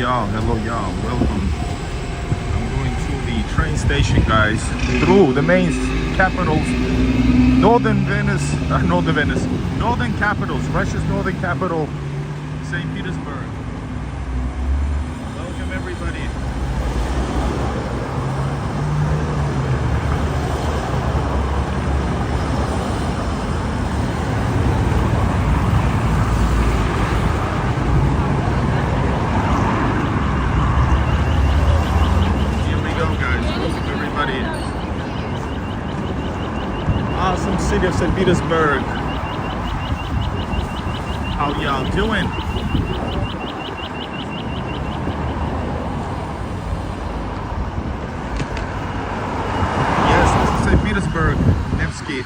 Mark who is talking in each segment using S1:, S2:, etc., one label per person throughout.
S1: hello y'all, welcome. I'm going to the train station, guys, through the main capitals, northern capitals, Russia's northern capital, St. Petersburg. Welcome everybody. Awesome city of St. Petersburg. How y'all doing? Yes, this is St. Petersburg, Nevsky.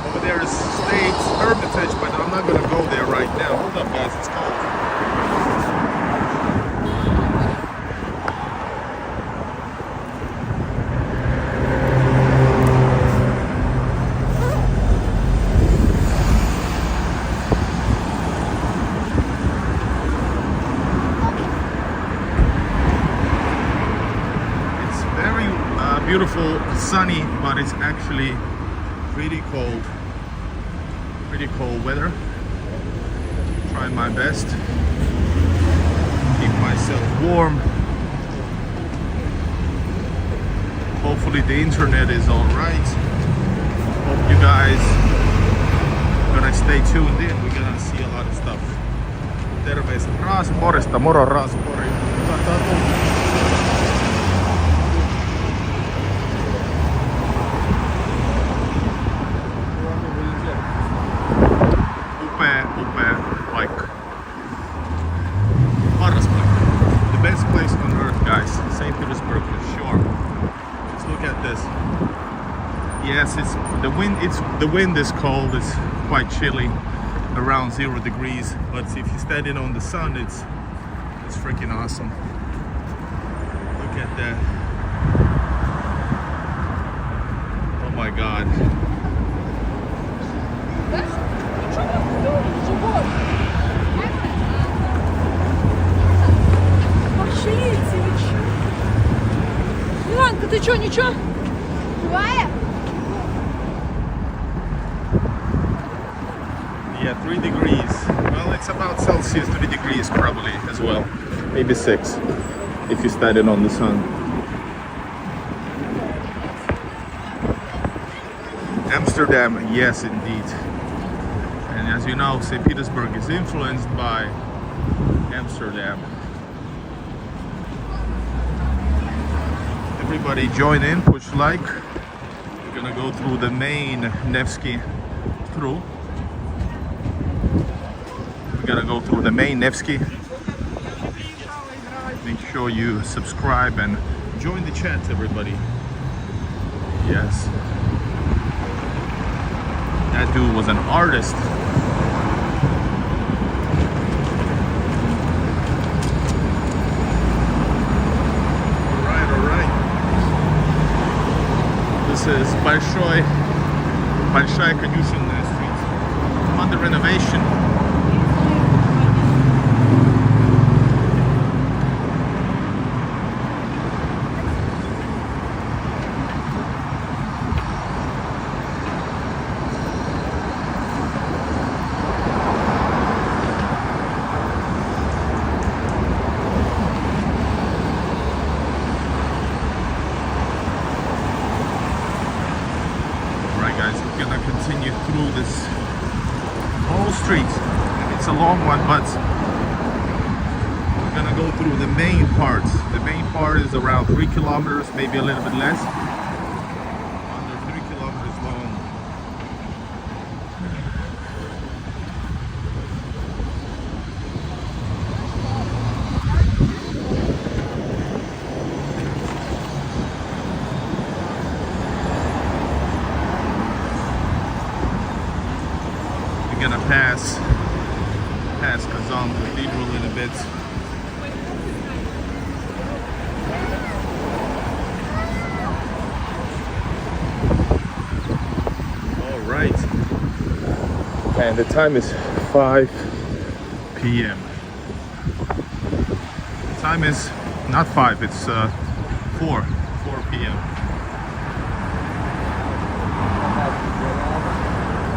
S1: Over there is State Hermitage, but I'm not gonna go there right now. Hold up, guys, it's cold. Beautiful, sunny, but it's actually pretty cold weather. Trying my best, keep myself warm. Hopefully the internet is all right. Hope you guys gonna stay tuned in. We're gonna see a lot of stuff. Terveistä Raasuporista, moro Raasupori. The best place on earth, guys. St. Petersburg for sure. Just look at this. Yes, it's the wind is cold. It's quite chilly, around 0 degrees. But if you're standing on the sun, it's freaking awesome. Look at that. Oh my God.
S2: Иванка, ты чё, ничего? Живая?
S1: Yeah, 3 degrees. Well, it's about Celsius, 3 degrees probably as well. Maybe 6 if you're standing on the sun. Amsterdam, yes indeed. And as you know, St. Petersburg is influenced by Amsterdam. Everybody join in, push like. We're gonna go through the main Nevsky through. We're gonna go through the main Nevsky. Make sure you subscribe and join the chat, everybody. Yes. That dude was an artist. This is Большая Конюшенная Street. I'm under renovation. Continue through this whole street. It's a long one, but we're gonna go through the main parts. The main part is around 3 kilometers, maybe a little bit less. Under 3 kilometers long. Gonna pass Kazan Cathedral in a bit. All right, and the time is 5 p.m. It's Time is not 5, it's 4 p.m.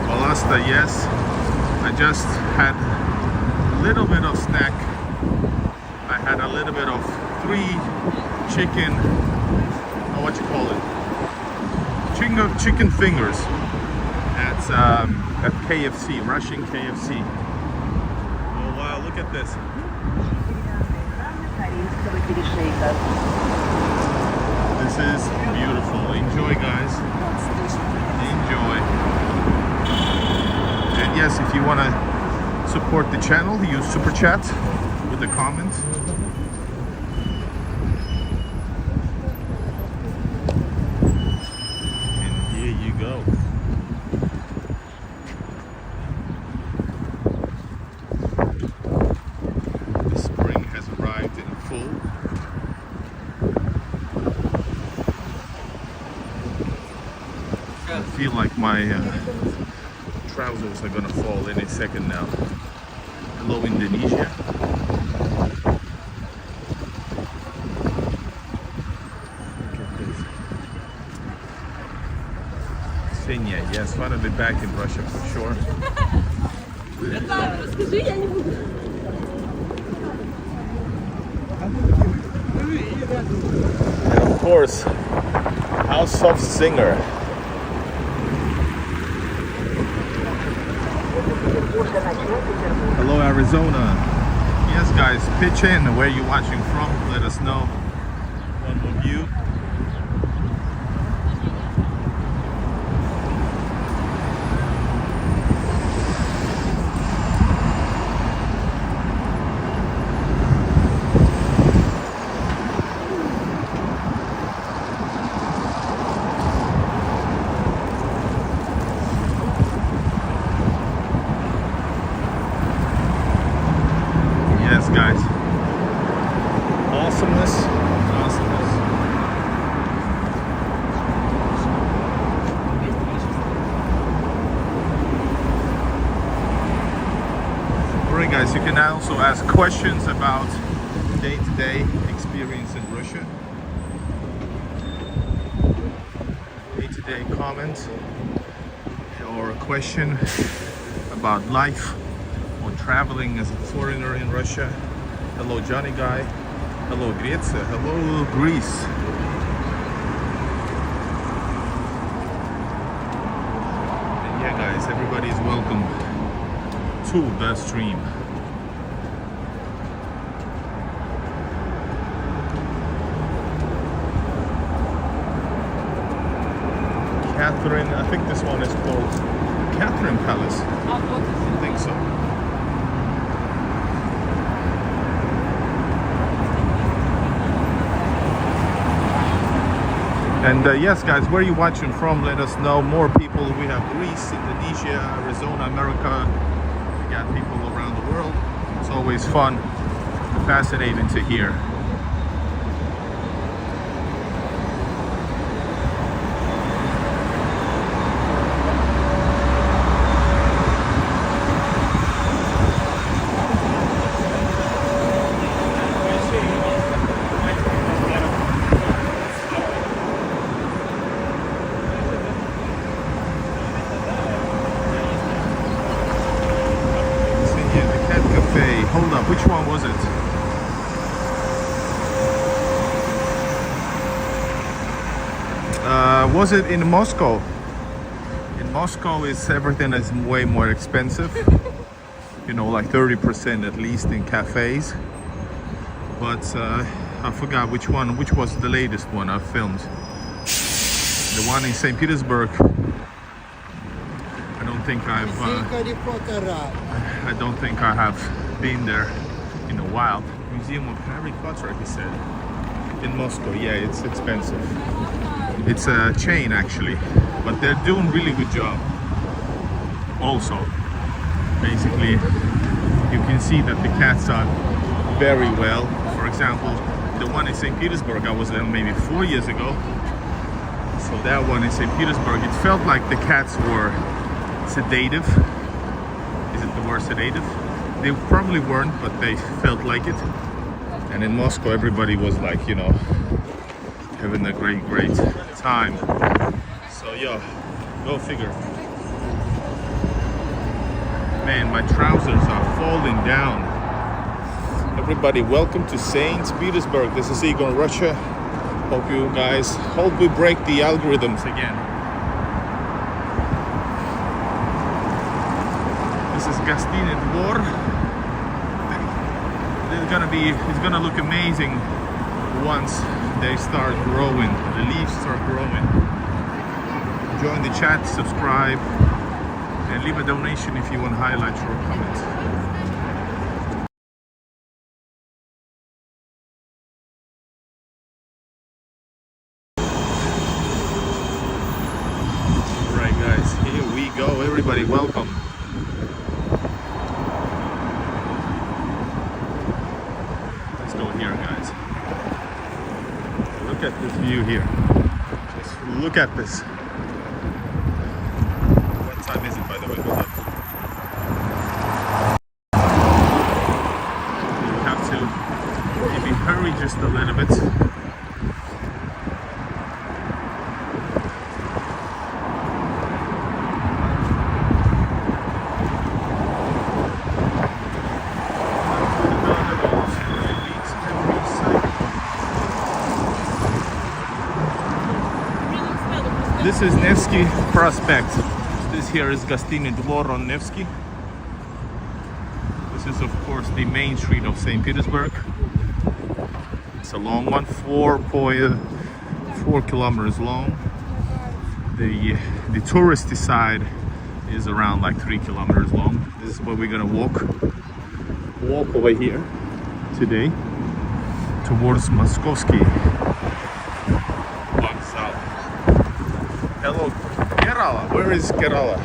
S1: Balasta, yes. I just had a little bit of snack. I had a little bit of 3 chicken, what you call it? Chicken fingers at KFC, Russian KFC. Oh wow, look at this. This is beautiful. Enjoy, guys. Enjoy. And yes, if you want to support the channel, use Super Chat with the comments. And here you go. The spring has arrived in full. I feel like my trousers are gonna fall any second now. Hello, Indonesia. Look at this. Ksenia, yes, finally back in Russia for sure. And of course, House of Singer. Hello, Arizona. Yes, guys, pitch in where you're watching from. Let us know. One more view. Yes, guys. Awesomeness. Awesomeness. Alright, guys, you can also ask questions about day-to-day experience in Russia. Day-to-day comments or a question about life or traveling as a foreigner in Russia. Hello, Johnny Guy. Hello, Grecia. Hello, Greece. And yeah, guys, everybody is welcome to the stream. Catherine, I think this one is called Catherine Palace. I think so. And yes, guys, where are you watching from? Let us know. More people. We have Greece, Indonesia, Arizona, America. We got people around the world. It's always fun, fascinating to hear. Hold up, which one was it? Was it in Moscow? In Moscow, everything is way more expensive. You know, like 30% at least in cafes. But I forgot which one. Which was the latest one I filmed? The one in St. Petersburg. I don't think I have been there in a while. Museum of Harry Potter, he said. In Moscow, yeah, it's expensive. It's a chain actually, but they're doing really good job. Also, basically, you can see that the cats are very well. For example, the one in St. Petersburg, I was there maybe 4 years ago. So that one in St. Petersburg, it felt like the cats were sedative. Is it the word sedative? They probably weren't, but they felt like it. And in Moscow, everybody was like, you know, having a great time. So yeah, go figure. Man, my trousers are falling down. Everybody, welcome to St. Petersburg. This is Igor, Russia. Hope we break the algorithms again. This is Gastiny Dvor. It's gonna look amazing once they start growing, the leaves start growing. Join the chat, subscribe, and leave a donation if you want highlights or comments. Alright guys, here we go. Everybody welcome. Let's go here guys. Look at this view here. Just look at this. What time is it, by the way? Hold up. You have to maybe hurry just a little bit. This is Nevsky Prospect. This here is Gastiny Dvor on Nevsky. This is of course the main street of St. Petersburg. It's a long one, 4 kilometers long. The touristy side is around like 3 kilometers long. This is where we're gonna walk over here today towards Moskovsky. Hello, Kerala. Where is Kerala?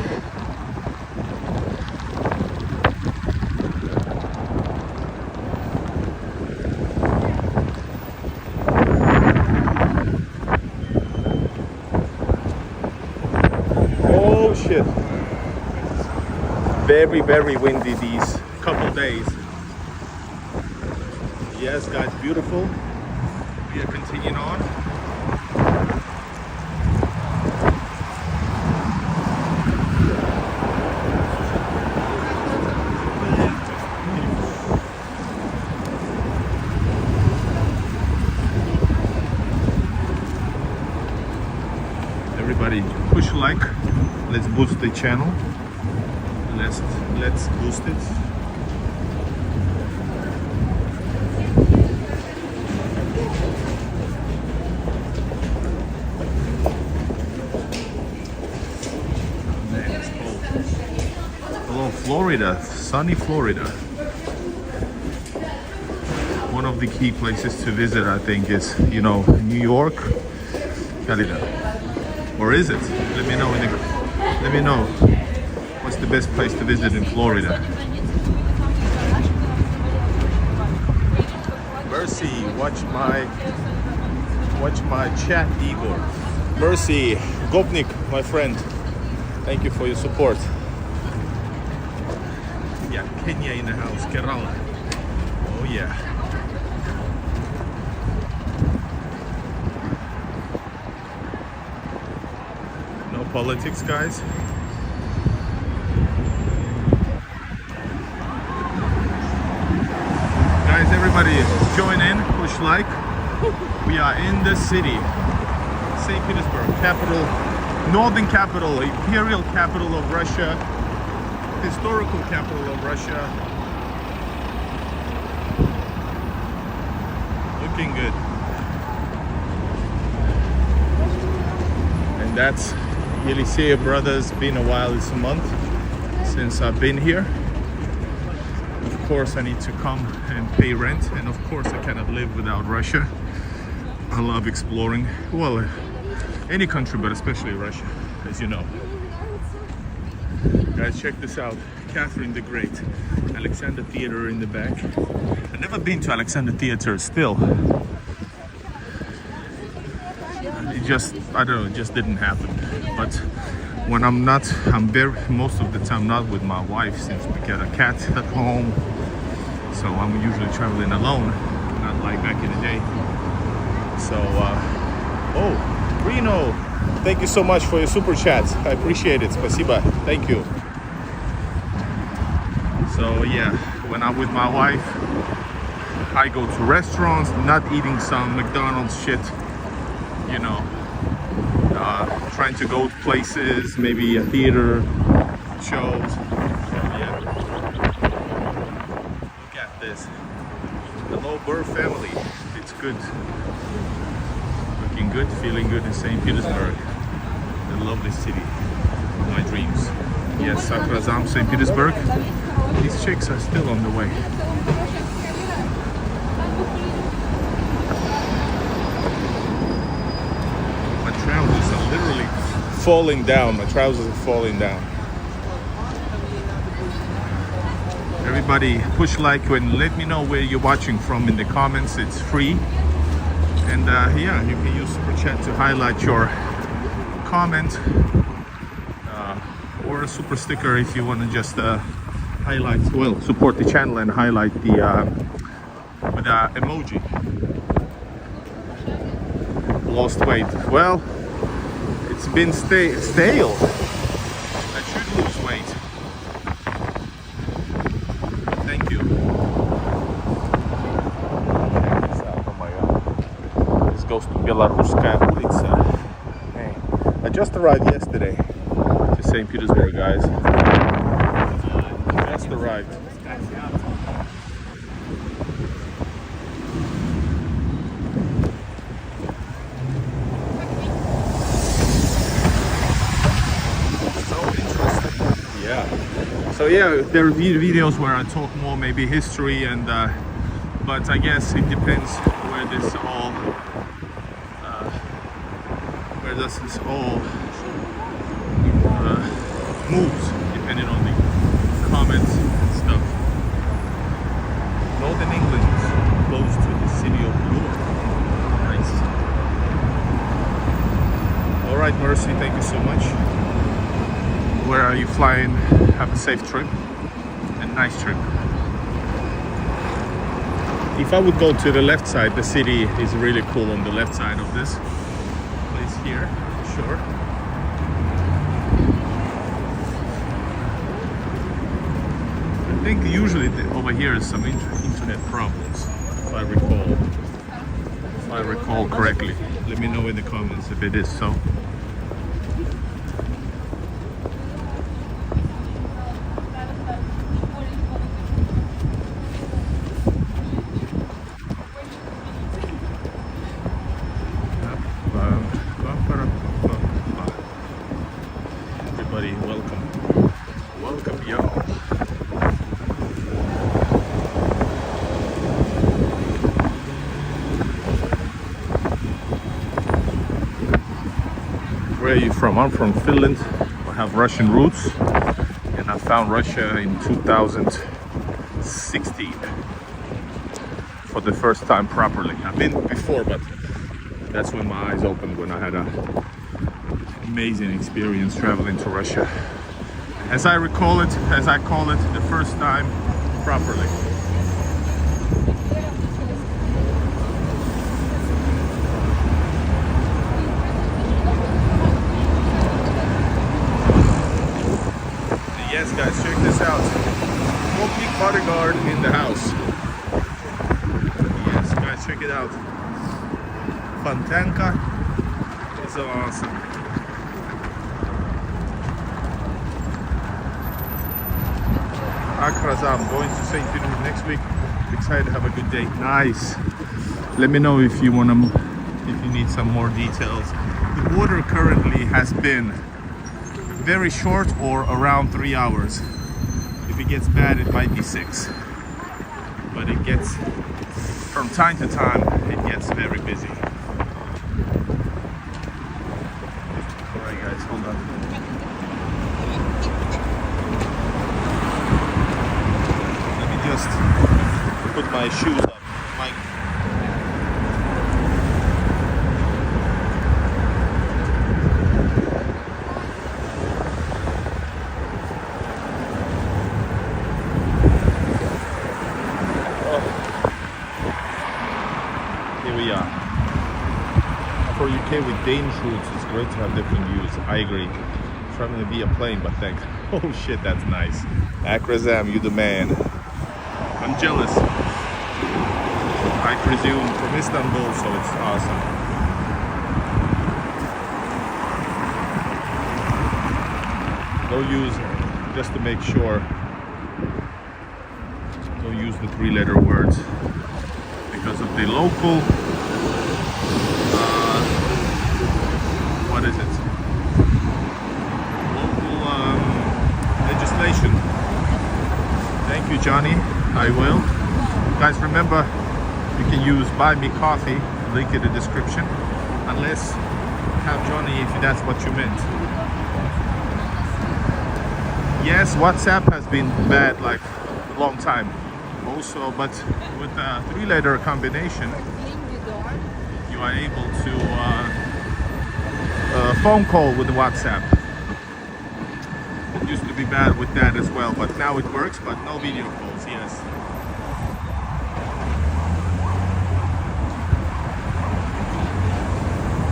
S1: Oh shit. Very windy these couple days. Yes guys, beautiful. We are continuing on. Everybody push like, let's boost the channel, let's boost it. Man, it's cold. Hello Florida, sunny Florida. One of the key places to visit I think is, you know, New York, Canada. Or is it? Let me know let me know what's the best place to visit in Florida. Mercy, watch my chat, Igor. Mercy, Gopnik, my friend. Thank you for your support. Yeah, Kenya in the house, Kerala. Oh yeah. Politics, guys. Guys, everybody join in, push like. We are in the city. St. Petersburg, capital, northern capital, imperial capital of Russia, historical capital of Russia. Looking good. And that's Yeliseyev Brothers. Been a while, it's a month since I've been here. Of course I need to come and pay rent, and of course I cannot live without Russia. I love exploring, well, any country, but especially Russia, as you know. Guys, check this out. Catherine the Great, Alexander Theater in the back. I've never been to Alexander Theater still. It just, I don't know, it just didn't happen. But when I'm most of the time not with my wife, since we got a cat at home. So I'm usually traveling alone, not like back in the day. So, oh, Reno, thank you so much for your super chats. I appreciate it. Спасибо. Thank you. So yeah, when I'm with my wife, I go to restaurants, not eating some McDonald's shit, you know, trying to go places, maybe a theater, shows. Yeah. Look at this. Hello, Burr family. It's good. Looking good, feeling good in St. Petersburg. The lovely city of my dreams. Yes, Sakrazam, St. Petersburg. These chicks are still on the way. My trousers are literally falling down. My trousers are falling down. Everybody push like and let me know where you're watching from in the comments. It's free. And yeah, you can use Super Chat to highlight your comment. Or a super sticker if you want to just highlight, well, support the channel and highlight the emoji. Lost weight. Well, it's been stale. I should lose weight. Thank you. Oh my god. This goes to Belaruskaya улица. Hey, I just arrived yesterday to St. Petersburg, guys. Just arrived. So yeah, there are videos where I talk more maybe history and but I guess it depends where this all moves, depending on the comments and stuff. Northern England is close to the city of Lure. Nice. All right, Mercy, thank you so much. Where are you flying? Have a safe trip, a nice trip. If I would go to the left side, the city is really cool on the left side of this place here, sure. I think usually over here is some internet problems, if I recall correctly. Let me know in the comments if it is so. Everybody, welcome, y'all. Where are you from? I'm from Finland. I have Russian roots, and I found Russia in 2016 for the first time properly. I've been before, but that's when my eyes opened, when I had an amazing experience traveling to Russia. As I call it, the first time properly. Yes, guys, check this out. Smoking bodyguard in the house. Yes, guys, check it out. Fontanka is awesome. I'm going to St. Petersburg next week. Excited to have a good day. Nice. Let me know if you need some more details. The water currently has been very short or around 3 hours. If it gets bad, it might be 6. But it gets, from time to time, it gets very busy. Alright guys, hold on. Let me just put my shoes up. for UK with Danish roots, it's great to have different views. I agree. Traveling via plane, but thanks. Oh shit, that's nice. Akrazam, you the man. I'm jealous. I presume from Istanbul, so it's awesome. Don't use, just to make sure, don't use the three-letter words because of the local, what is it? Local legislation. Thank you, Johnny. I will. Guys, remember, you can use BuyMeCoffee, link in the description, unless have Johnny if that's what you meant. Yes, WhatsApp has been bad like a long time also, but with a three-letter combination you are able to phone call with WhatsApp. It used to be bad with that as well, but now it works, but no video calls. Yes.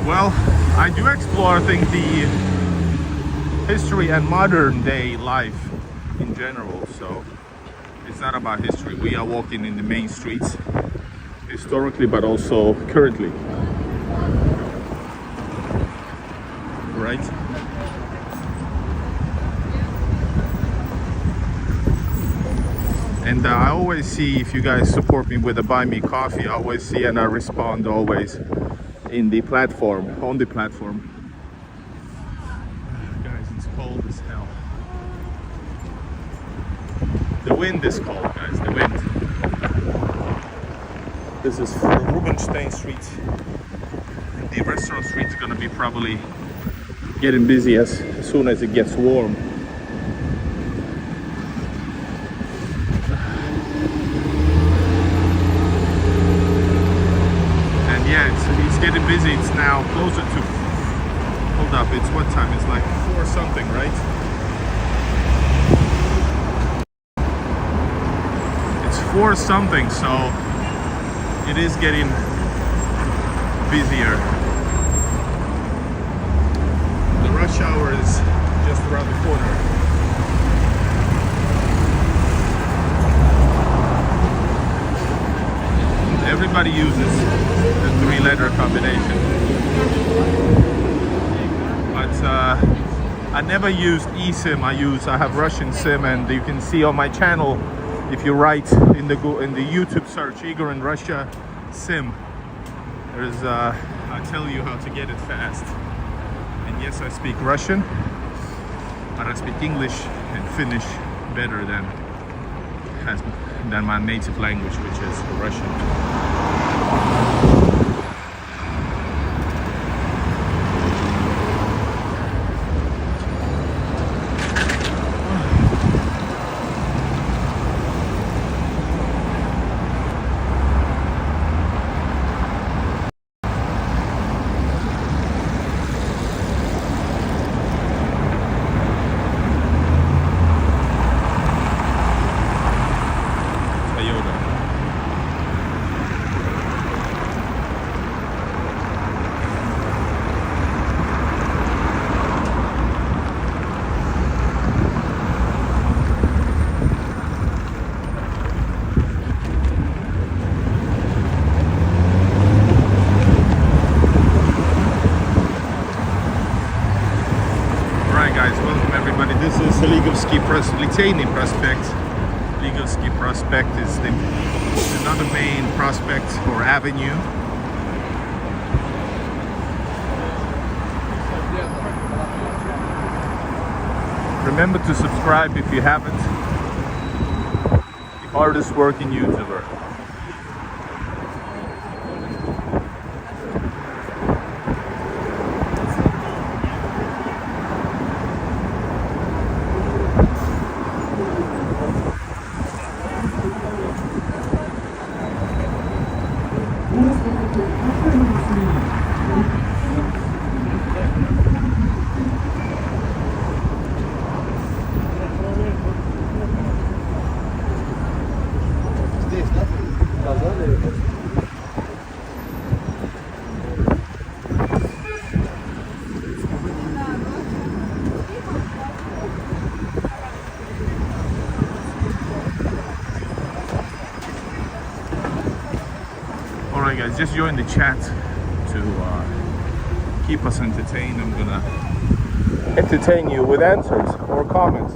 S1: Well, I do explore, I think, the history and modern day life in general, so it's not about history. We are walking in the main streets historically, but also currently, right? And I always see, if you guys support me with a BuyMeCoffee, I always see and I respond always in the platform, on the platform. Guys, it's cold as hell. The wind is cold, guys, the wind. This is Rubinstein Street. The restaurant street is gonna be probably getting busy as soon as it gets warm. And yeah, it's getting busy. It's now closer to, hold up, it's what time? It's like 4 something, right? It's 4 something, so it is getting busier. The rush hour is just around the corner. Everybody uses the 3-letter combination. But I never used eSIM. I have Russian SIM, and you can see on my channel, if you write in the YouTube search Igor in Russia SIM, there's I tell you how to get it fast. And yes, I speak Russian, but I speak English and Finnish better than my native language, which is Russian. This is Ligovsky Litany Prospect. Ligovsky Prospect is another main prospect or avenue. Remember to subscribe if you haven't. The hardest working YouTuber. Sorry guys, just join the chat to keep us entertained. I'm gonna entertain you with answers or comments.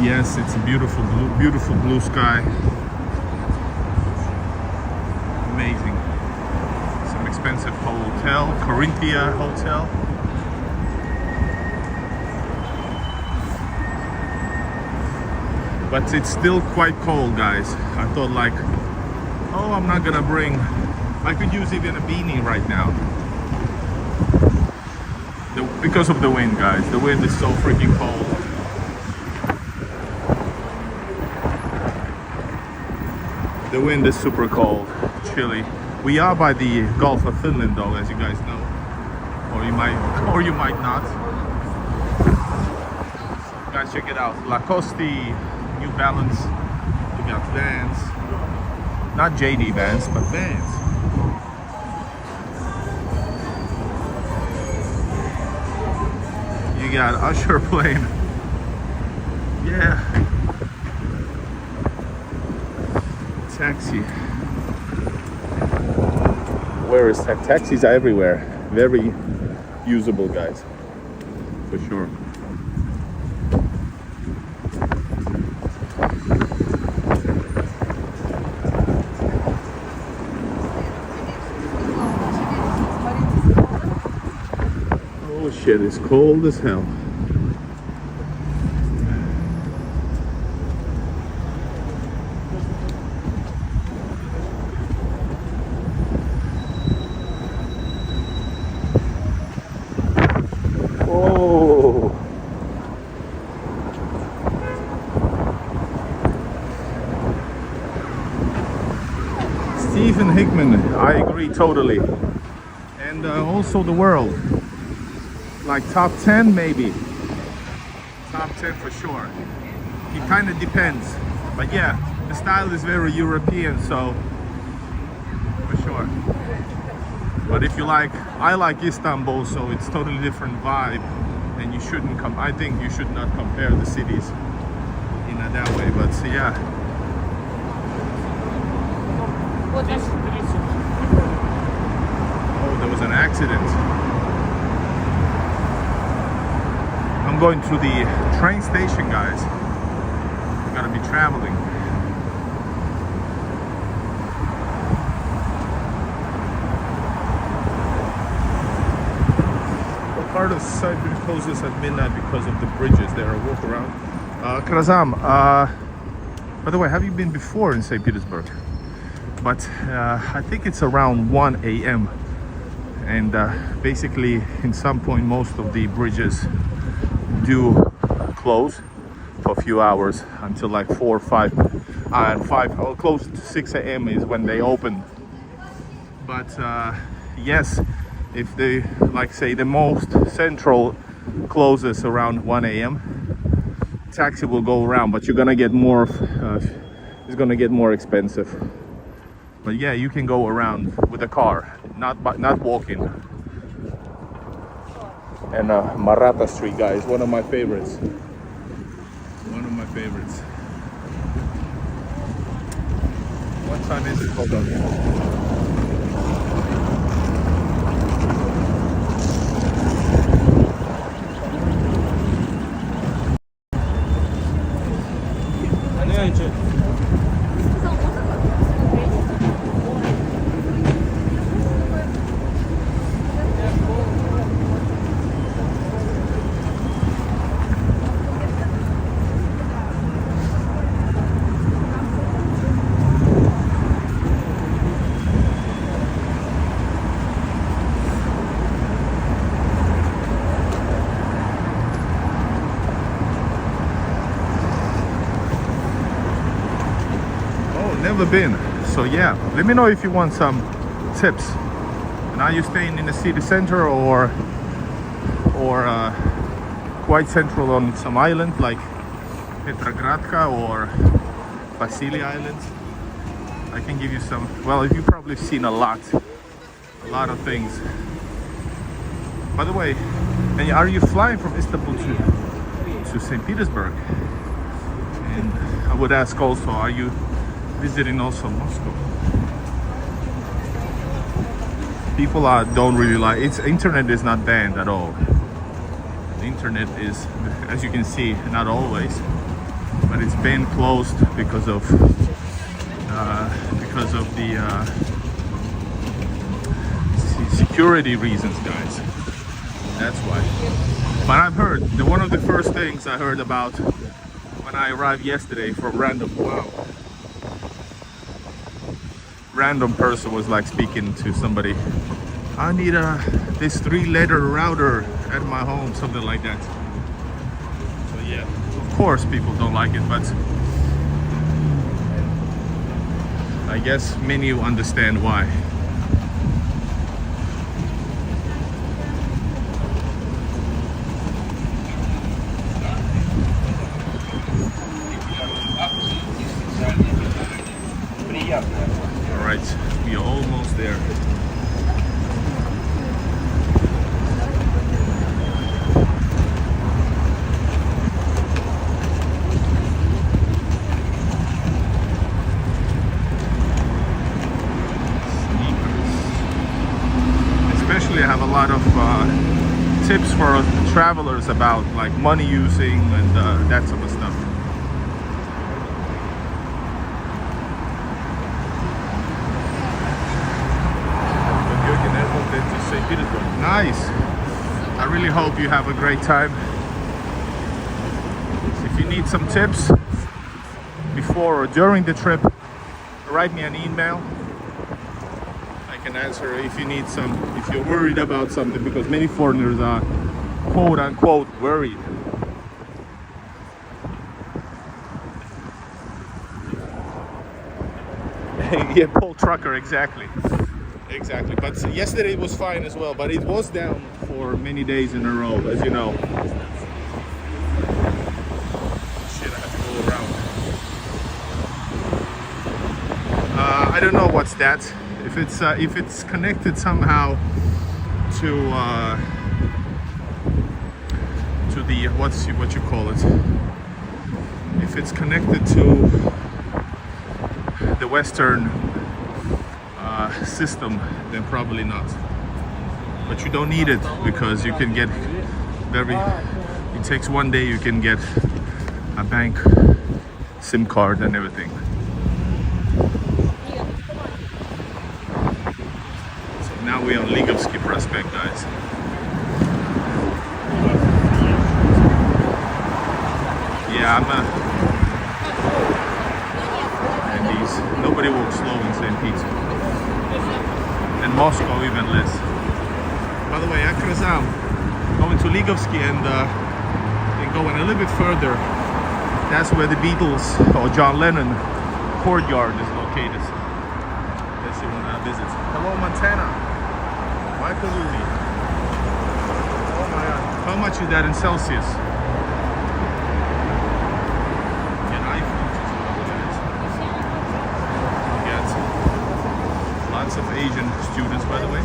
S1: Yes, it's a beautiful blue sky. Amazing. Some expensive hotel, Corinthia Hotel. But it's still quite cold, guys. I thought like, oh, I'm not gonna bring, I could use even a beanie right now. Because of the wind, guys. The wind is so freaking cold. The wind is super cold, chilly. We are by the Gulf of Finland, though, as you guys know, or you might not. Guys, check it out. Lacoste, New Balance. We got Vans, not JD Vans, but Vans. You got Usher playing. Yeah. Taxi. Where is that? Taxis are everywhere. Very usable, guys, for sure. Oh shit, it's cold as hell. Stephen Hickman, I agree totally. And also the world. Like top 10 maybe. Top 10 for sure. It kind of depends. But yeah, the style is very European, so for sure. But if you like, I like Istanbul, so it's totally different vibe. And you shouldn't I think you should not compare the cities in that way. But yeah. Oh, there was an accident. I'm going to the train station, guys. I'm gonna be traveling. Part of Cyprus closes at midnight because of the bridges. There are walk around. Krazam, by the way, have you been before in St. Petersburg? But I think it's around 1 a.m. and basically in some point most of the bridges do close for a few hours until like 4 or 5 and 5 or close to 6 a.m. is when they open. But yes, if they like say the most central closes around 1 a.m. taxi will go around, but you're gonna get more it's gonna get more expensive. But yeah, you can go around with a car, not walking. And Maratha Street, guys, one of my favorites. One of my favorites. What time is it? Hold on. Never been, so yeah, let me know if you want some tips. And are you staying in the city center or quite central on some island like Petrogradka or Vasily Island? I can give you some. Well, you've probably seen a lot of things. By the way, And are you flying from Istanbul to St. Petersburg? And I would ask also, are you visiting also Moscow? People don't really like it's internet is not banned at all. The internet is, as you can see, not always, but it's been closed because of the security reasons, guys. That's why. But I've heard one of the first things I heard about when I arrived yesterday from random person was like speaking to somebody. I need this 3-letter router at my home, something like that. So yeah, of course people don't like it, but I guess many understand why. All right, we are almost there. Especially I have a lot of tips for travelers about like money using and that sort of stuff. To St. Petersburg. Nice. I really hope you have a great time. If you need some tips before or during the trip, write me an email. I can answer if you need some, if you're worried about something, because many foreigners are quote unquote worried. Yeah, Paul Trucker, exactly. Exactly, but yesterday it was fine as well, but it was down for many days in a row, as you know. Shit, I have to go around. I don't know what's that. If it's connected somehow to the what you call it. If it's connected to the Western system, then probably not. But you don't need it, because you can get it takes one day, you can get a bank SIM card and everything. So now we're on Ligovsky Prospect, guys. Yeah, and nobody walks slow in St. Pete. And Moscow even less. By the way, Akrazam, going to Ligovsky and going a little bit further, that's where the Beatles or John Lennon courtyard is located. Let's see when I visit. Hello, Montana. Michael Rooney. Oh my God. How much is that in Celsius? Get iPhones as well, guys. Lots of Asian students, by the way.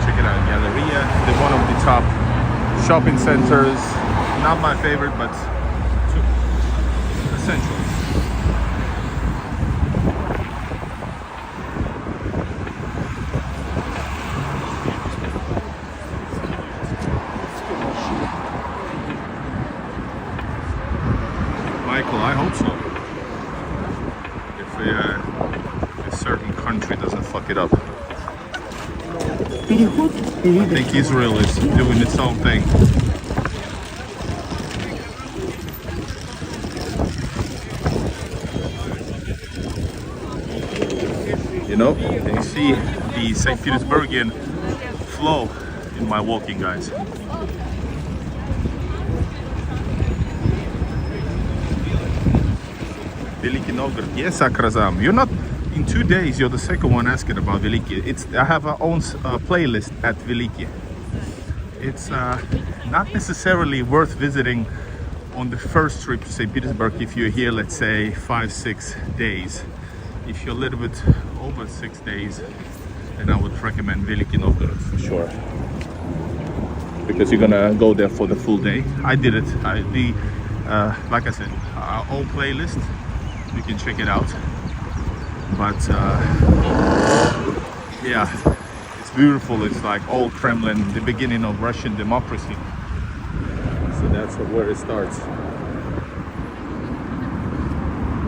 S1: Check it out, Galleria. They're one of the top shopping centers. Not my favorite, but essential. Michael, I hope so. If a certain country doesn't fuck it up. I think Israel is doing its own thing. You know, and you see the St. Petersburgian flow in my walking, guys. Veliki Novgorod. Yes, Akrazam. You're not, in 2 days, you're the second one asking about Veliki. I have our own playlist at Veliki. it's not necessarily worth visiting on the first trip to St. Petersburg if you're here, let's say 5-6 days. If you're a little bit over 6 days, then I would recommend Veliki Novgorod for sure, because you're gonna go there for the full day. I did it. Like I said, our old playlist, you can check it out. But yeah, it's beautiful. It's like old Kremlin, the beginning of Russian democracy. So that's where it starts.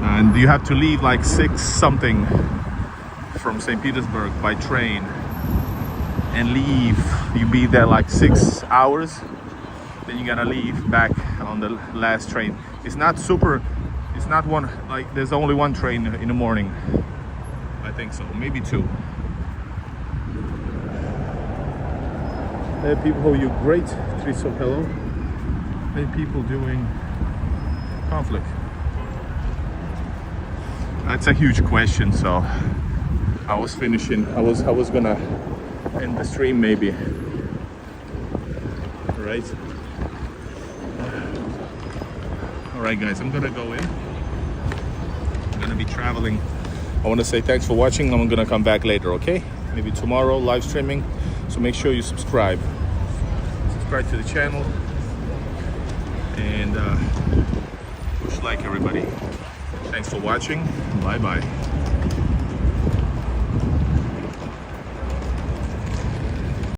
S1: And you have to leave like 6 something from St. Petersburg by train and leave. You be there like 6 hours, then you're gonna leave back on the last train. It's not super, it's not one, like there's only one train in the morning. I think so, maybe 2. There are people who you great treats of hello. There are people doing conflict. That's a huge question, so I was finishing, I was gonna end the stream maybe, right? All right guys, I'm gonna go in. I'm gonna be traveling. I want to say thanks for watching. I'm gonna come back later, okay? Maybe tomorrow, live streaming. So make sure you subscribe to the channel, and push like, everybody. Thanks for watching. Bye bye.